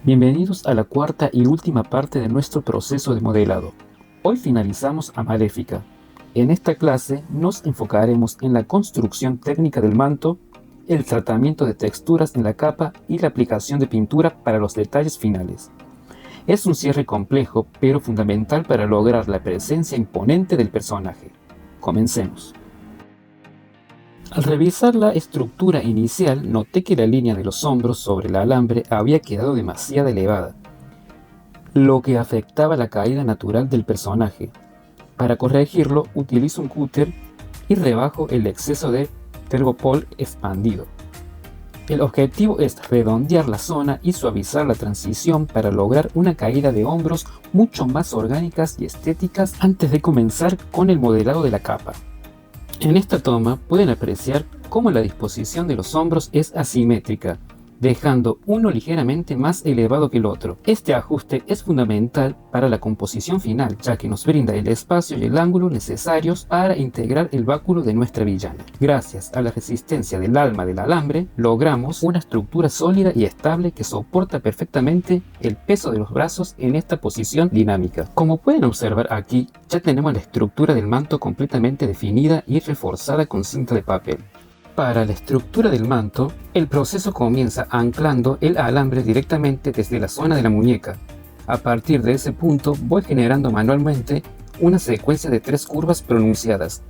Bienvenidos a la cuarta y última parte de nuestro proceso de modelado. Hoy finalizamos a Maléfica. En esta clase nos enfocaremos en la construcción técnica del manto, el tratamiento de texturas en la capa y la aplicación de pintura para los detalles finales. Es un cierre complejo, pero fundamental para lograr la presencia imponente del personaje. Comencemos. Al revisar la estructura inicial, noté que la línea de los hombros sobre el alambre había quedado demasiado elevada, lo que afectaba la caída natural del personaje. Para corregirlo, utilizo un cúter y rebajo el exceso de Tergopol expandido. El objetivo es redondear la zona y suavizar la transición para lograr una caída de hombros mucho más orgánicas y estéticas antes de comenzar con el modelado de la capa. En esta toma pueden apreciar cómo la disposición de los hombros es asimétrica, dejando uno ligeramente más elevado que el otro. Este ajuste es fundamental para la composición final, ya que nos brinda el espacio y el ángulo necesarios para integrar el báculo de nuestra villana. Gracias a la resistencia del alma del alambre, logramos una estructura sólida y estable que soporta perfectamente el peso de los brazos en esta posición dinámica. Como pueden observar aquí, ya tenemos la estructura del manto completamente definida y reforzada con cinta de papel. Para la estructura del manto, el proceso comienza anclando el alambre directamente desde la zona de la muñeca. A partir de ese punto voy generando manualmente una secuencia de 3 curvas pronunciadas.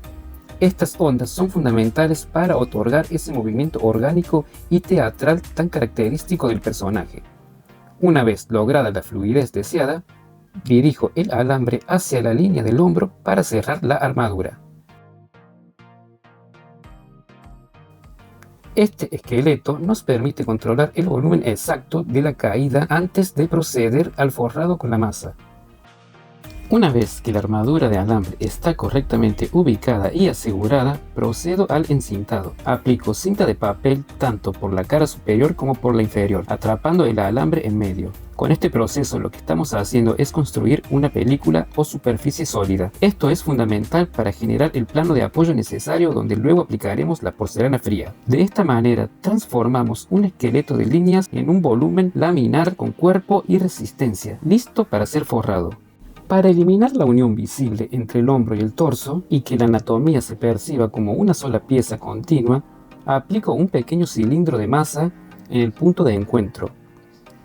Estas ondas son fundamentales para otorgar ese movimiento orgánico y teatral tan característico del personaje. Una vez lograda la fluidez deseada, dirijo el alambre hacia la línea del hombro para cerrar la armadura. Este esqueleto nos permite controlar el volumen exacto de la caída antes de proceder al forrado con la masa. Una vez que la armadura de alambre está correctamente ubicada y asegurada, procedo al encintado. Aplico cinta de papel tanto por la cara superior como por la inferior, atrapando el alambre en medio. Con este proceso lo que estamos haciendo es construir una película o superficie sólida. Esto es fundamental para generar el plano de apoyo necesario donde luego aplicaremos la porcelana fría. De esta manera transformamos un esqueleto de líneas en un volumen laminar con cuerpo y resistencia, listo para ser forrado. Para eliminar la unión visible entre el hombro y el torso y que la anatomía se perciba como una sola pieza continua, aplico un pequeño cilindro de masa en el punto de encuentro.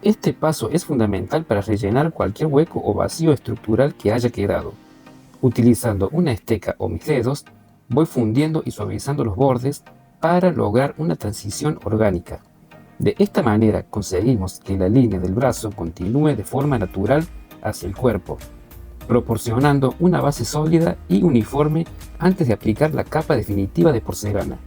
Este paso es fundamental para rellenar cualquier hueco o vacío estructural que haya quedado. Utilizando una esteca o mis dedos, voy fundiendo y suavizando los bordes para lograr una transición orgánica. De esta manera conseguimos que la línea del brazo continúe de forma natural hacia el cuerpo, proporcionando una base sólida y uniforme antes de aplicar la capa definitiva de porcelana.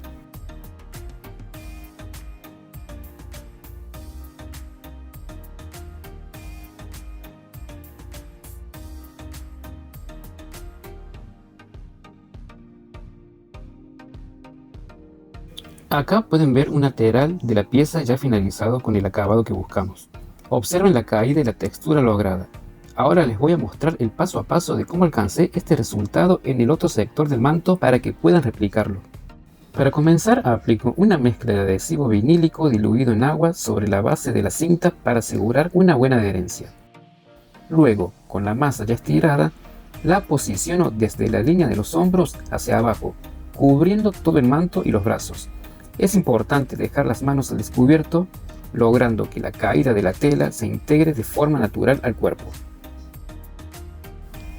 Acá pueden ver un lateral de la pieza ya finalizado con el acabado que buscamos. Observen la caída y la textura lograda. Ahora les voy a mostrar el paso a paso de cómo alcancé este resultado en el otro sector del manto para que puedan replicarlo. Para comenzar, aplico una mezcla de adhesivo vinílico diluido en agua sobre la base de la cinta para asegurar una buena adherencia. Luego, con la masa ya estirada, la posiciono desde la línea de los hombros hacia abajo, cubriendo todo el manto y los brazos. Es importante dejar las manos al descubierto, logrando que la caída de la tela se integre de forma natural al cuerpo.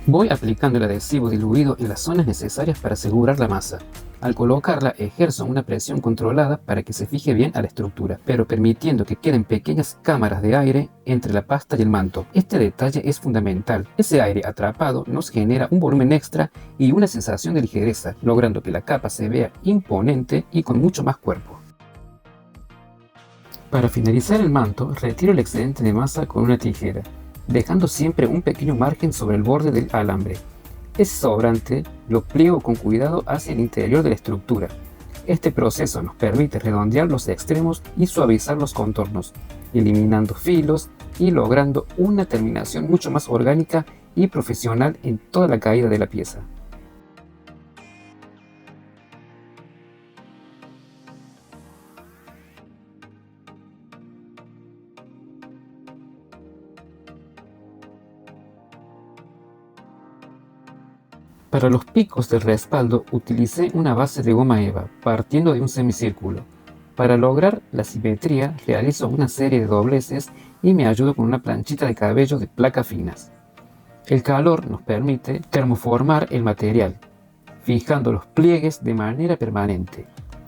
Voy aplicando el adhesivo diluido en las zonas necesarias para asegurar la masa. Al colocarla ejerzo una presión controlada para que se fije bien a la estructura, pero permitiendo que queden pequeñas cámaras de aire entre la pasta y el manto. Este detalle es fundamental. Ese aire atrapado nos genera un volumen extra y una sensación de ligereza, logrando que la capa se vea imponente y con mucho más cuerpo. Para finalizar el manto, retiro el excedente de masa con una tijera, dejando siempre un pequeño margen sobre el borde del alambre. Ese sobrante lo pliego con cuidado hacia el interior de la estructura. Este proceso nos permite redondear los extremos y suavizar los contornos, eliminando filos y logrando una terminación mucho más orgánica y profesional en toda la caída de la pieza. Para los picos del respaldo utilicé una base de goma eva, partiendo de un semicírculo. Para lograr la simetría realizo una serie de dobleces y me ayudo con una planchita de cabello de placas finas. El calor nos permite termoformar el material, fijando los pliegues de manera permanente.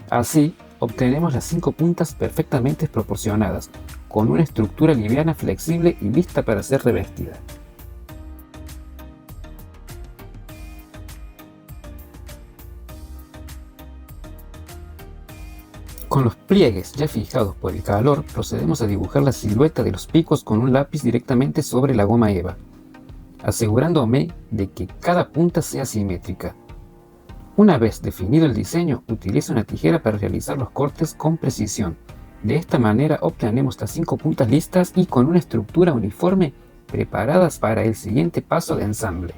Así, obtenemos las 5 puntas perfectamente proporcionadas, con una estructura liviana, flexible y lista para ser revestida. Con los pliegues ya fijados por el calor, procedemos a dibujar la silueta de los picos con un lápiz directamente sobre la goma eva, asegurándome de que cada punta sea simétrica. Una vez definido el diseño, utilizo una tijera para realizar los cortes con precisión. De esta manera obtenemos las 5 puntas listas y con una estructura uniforme preparadas para el siguiente paso de ensamble.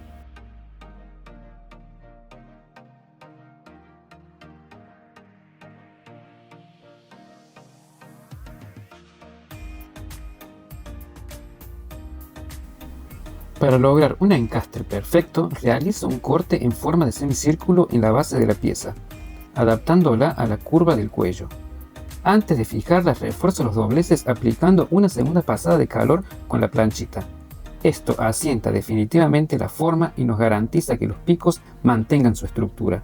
Para lograr un encastre perfecto, realizo un corte en forma de semicírculo en la base de la pieza, adaptándola a la curva del cuello. Antes de fijarla, refuerzo los dobleces aplicando una segunda pasada de calor con la planchita. Esto asienta definitivamente la forma y nos garantiza que los picos mantengan su estructura.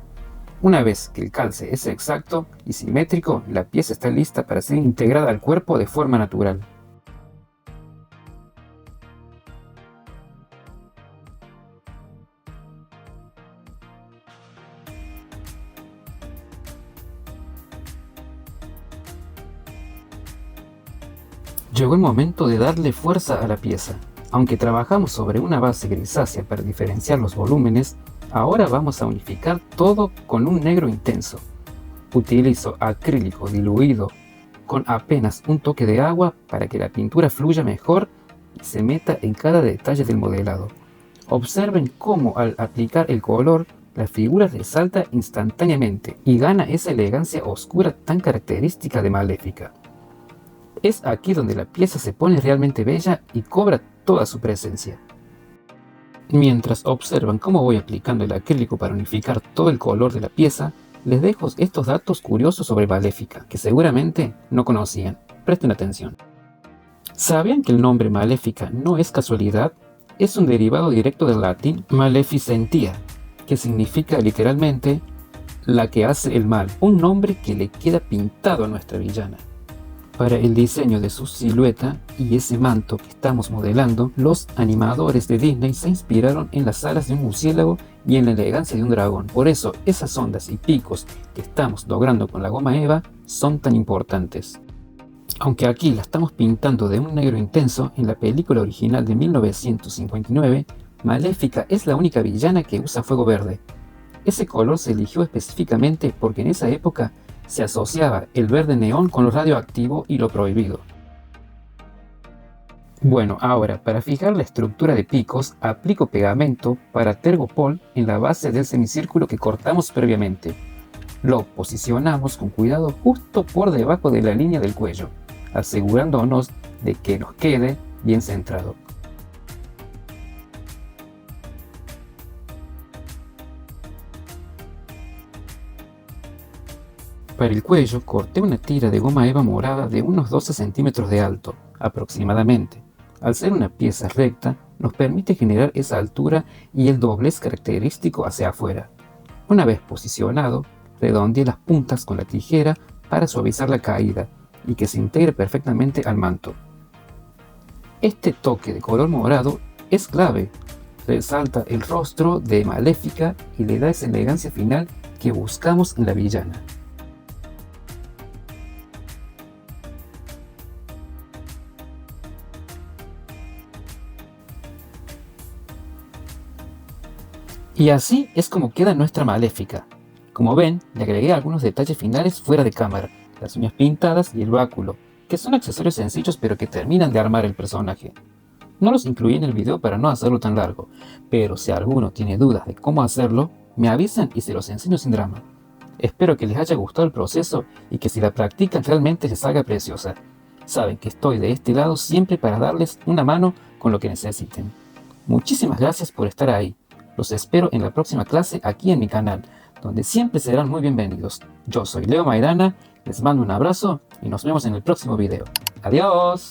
Una vez que el calce es exacto y simétrico, la pieza está lista para ser integrada al cuerpo de forma natural. Llegó el momento de darle fuerza a la pieza. Aunque trabajamos sobre una base grisácea para diferenciar los volúmenes, ahora vamos a unificar todo con un negro intenso. Utilizo acrílico diluido con apenas un toque de agua para que la pintura fluya mejor y se meta en cada detalle del modelado. Observen cómo al aplicar el color, la figura resalta instantáneamente y gana esa elegancia oscura tan característica de Maléfica. Es aquí donde la pieza se pone realmente bella y cobra toda su presencia. Mientras observan cómo voy aplicando el acrílico para unificar todo el color de la pieza, les dejo estos datos curiosos sobre Maléfica, que seguramente no conocían. Presten atención. ¿Sabían que el nombre Maléfica no es casualidad? Es un derivado directo del latín maleficentia, que significa literalmente la que hace el mal, un nombre que le queda pintado a nuestra villana. Para el diseño de su silueta y ese manto que estamos modelando, los animadores de Disney se inspiraron en las alas de un murciélago y en la elegancia de un dragón. Por eso, esas ondas y picos que estamos logrando con la goma eva son tan importantes. Aunque aquí la estamos pintando de un negro intenso, en la película original de 1959, Maléfica es la única villana que usa fuego verde. Ese color se eligió específicamente porque en esa época se asociaba el verde neón con lo radioactivo y lo prohibido. Bueno, ahora para fijar la estructura de picos, aplico pegamento para Tergopol en la base del semicírculo que cortamos previamente. Lo posicionamos con cuidado justo por debajo de la línea del cuello, asegurándonos de que nos quede bien centrado. Para el cuello corté una tira de goma eva morada de unos 12 centímetros de alto, aproximadamente. Al ser una pieza recta, nos permite generar esa altura y el doblez característico hacia afuera. Una vez posicionado, redondeé las puntas con la tijera para suavizar la caída y que se integre perfectamente al manto. Este toque de color morado es clave, resalta el rostro de Maléfica y le da esa elegancia final que buscamos en la villana. Y así es como queda nuestra Maléfica. Como ven, le agregué algunos detalles finales fuera de cámara, las uñas pintadas y el báculo, que son accesorios sencillos pero que terminan de armar el personaje. No los incluí en el video para no hacerlo tan largo, pero si alguno tiene dudas de cómo hacerlo, me avisan y se los enseño sin drama. Espero que les haya gustado el proceso y que si la practican realmente les salga preciosa. Saben que estoy de este lado siempre para darles una mano con lo que necesiten. Muchísimas gracias por estar ahí. Los espero en la próxima clase aquí en mi canal, donde siempre serán muy bienvenidos. Yo soy Leo Maidana, les mando un abrazo y nos vemos en el próximo video. ¡Adiós!